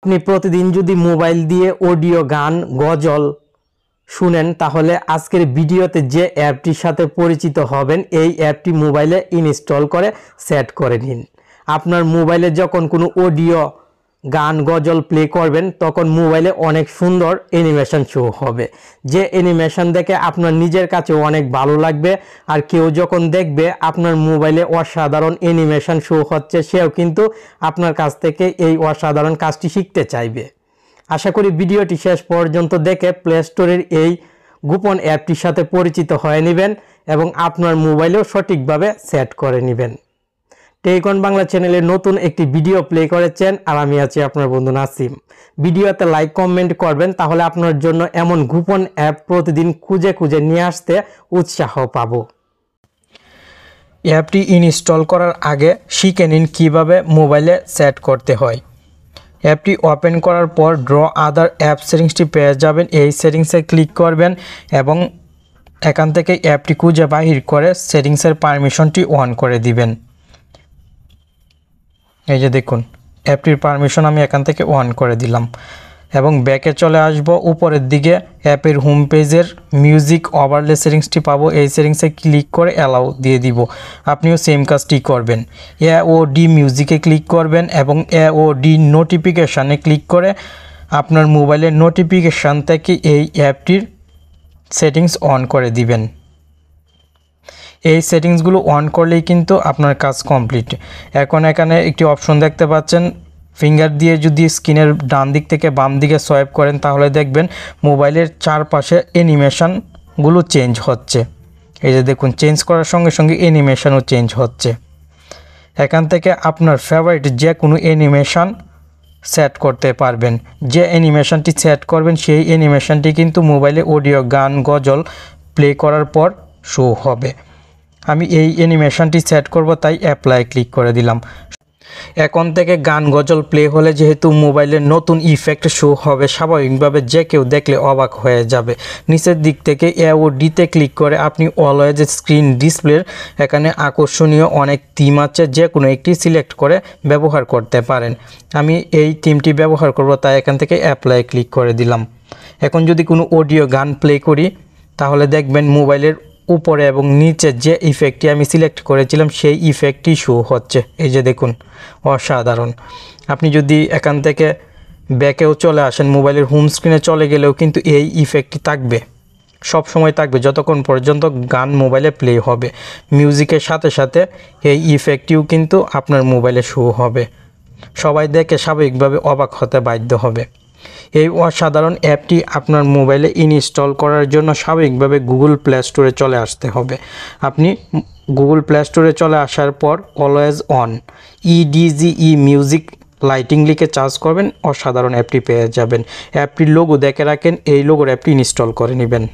আপনি প্রতিদিন যদি মোবাইল দিয়ে অডিও গান গজল শুনেন তাহলে আজকের ভিডিওতে যে অ্যাপটির সাথে পরিচিত হবেন এই অ্যাপটি মোবাইলে ইনস্টল করে সেট করে নিন। আপনার মোবাইলে যখন কোনো অডিও গান গজল প্লে করবেন তখন মোবাইলে অনেক সুন্দর অ্যানিমেশন শো হবে, যে অ্যানিমেশন দেখে আপনার নিজের কাছে অনেক ভালো লাগবে। আর কেউ যখন দেখবে আপনার মোবাইলে অসাধারণ অ্যানিমেশন শো হচ্ছে, সেও কিন্তু আপনার কাছ থেকে এই অসাধারণ কাজটি শিখতে চাইবে। আশা করি ভিডিওটি শেষ পর্যন্ত দেখে প্লে স্টোরের এই গোপন অ্যাপটির সাথে পরিচিত হয়ে নেবেন এবং আপনার মোবাইলেও সঠিকভাবে সেট করে নেবেন। টেকন বাংলা চ্যানেলে নতুন একটি ভিডিও প্লে করেছেন আর আমি আছি আপনার বন্ধু নাসিম। ভিডিওতে লাইক কমেন্ট করবেন, তাহলে আপনার জন্য এমন গোপন অ্যাপ প্রতিদিন খুঁজে খুঁজে নিয়ে আসতে উৎসাহ পাবো। অ্যাপটি ইনস্টল করার আগে শিখে নিন কীভাবে মোবাইলে সেট করতে হয়। অ্যাপটি ওপেন করার পর ড্র আদার অ্যাপ সেটিংসটি পেয়ে যাবেন। এই সেটিংসে ক্লিক করবেন এবং এখান থেকে অ্যাপটি খুঁজে বাহির করে সেটিংসের পারমিশনটি অন করে দিবেন। এই যে দেখুন, অ্যাপটির পারমিশন আমি এখান থেকে অন করে দিলাম এবং ব্যাকে চলে আসব। উপরের দিকে অ্যাপের হোম পেজের মিউজিক ওভারলে সেটিংসটি পাবো। এই সেটিংসে ক্লিক করে অ্যালাউ দিয়ে দিব। আপনিও সেম কাজটি করবেন। AOD মিউজিকে ক্লিক করবেন এবং AOD নোটিফিকেশানে ক্লিক করে আপনার মোবাইলের নোটিফিকেশান থেকে এই অ্যাপটির সেটিংস অন করে দিবেন। এই সেটিংসগুলো অন করলেই কিন্তু আপনার কাজ কমপ্লিট। এখন এখানে একটি অপশন দেখতে পাচ্ছেন, ফিঙ্গার দিয়ে যদি স্ক্রিনের ডান দিক থেকে বাম দিকে সোয়াইপ করেন তাহলে দেখবেন মোবাইলের চারপাশে অ্যানিমেশনগুলো চেঞ্জ হচ্ছে। এই যে দেখুন, চেঞ্জ করার সঙ্গে সঙ্গে অ্যানিমেশনও চেঞ্জ হচ্ছে। এখান থেকে আপনার ফেভারিট যে কোনো অ্যানিমেশন সেট করতে পারবেন। যে অ্যানিমেশনটি সেট করবেন সেই অ্যানিমেশনটি কিন্তু মোবাইলে অডিও গান গজল প্লে করার পর শো হবে। আমি এই অ্যানিমেশনটি সেট করব, তাই অ্যাপ্লাই ক্লিক করে দিলাম। এখন থেকে গান গজল প্লে হলে যেহেতু মোবাইলের নতুন ইফেক্ট শো হবে, স্বাভাবিকভাবে যে কেউ দেখলে অবাক হয়ে যাবে। নিচের দিক থেকে AOD-তে ক্লিক করে আপনি অলওয়েজ স্ক্রিন ডিসপ্লের এখানে আকর্ষণীয় অনেক থিম আছে, যে কোনো একটি সিলেক্ট করে ব্যবহার করতে পারেন। আমি এই থিমটি ব্যবহার করব, তাই এখান থেকে অ্যাপ্লাই ক্লিক করে দিলাম। এখন যদি কোনো অডিও গান প্লে করি তাহলে দেখবেন মোবাইলের উপরে এবং নিচে যে ইফেক্টটি আমি সিলেক্ট করেছিলাম সেই ইফেক্টটি শো হচ্ছে। এই যে দেখুন, অসাধারণ। আপনি যদি এখান থেকে ব্যাকেও চলে আসেন, মোবাইলের হোম স্ক্রিনে চলে গেলেও কিন্তু এই ইফেক্টটি থাকবে, সব সময় থাকবে যতক্ষণ পর্যন্ত গান মোবাইলে প্লে হবে। মিউজিকের সাথে সাথে এই ইফেক্টটিও কিন্তু আপনার মোবাইলে শো হবে। সবাই দেখে স্বাভাবিকভাবে অবাক হতে বাধ্য হবে। এই অসাধারণ অ্যাপটি আপনার মোবাইলে ইনস্টল করার জন্য স্বাভাবিকভাবে গুগল প্লে স্টোরে চলে আসতে হবে। আপনি গুগল প্লে স্টোরে চলে আসার পর always on EDGE music lighting লিখে চার্জ করবেন, অসাধারণ অ্যাপটি পেয়ে যাবেন। অ্যাপটির লোগো দেখে রাখেন, এই লোগোর অ্যাপটি ইনস্টল করে নেবেন।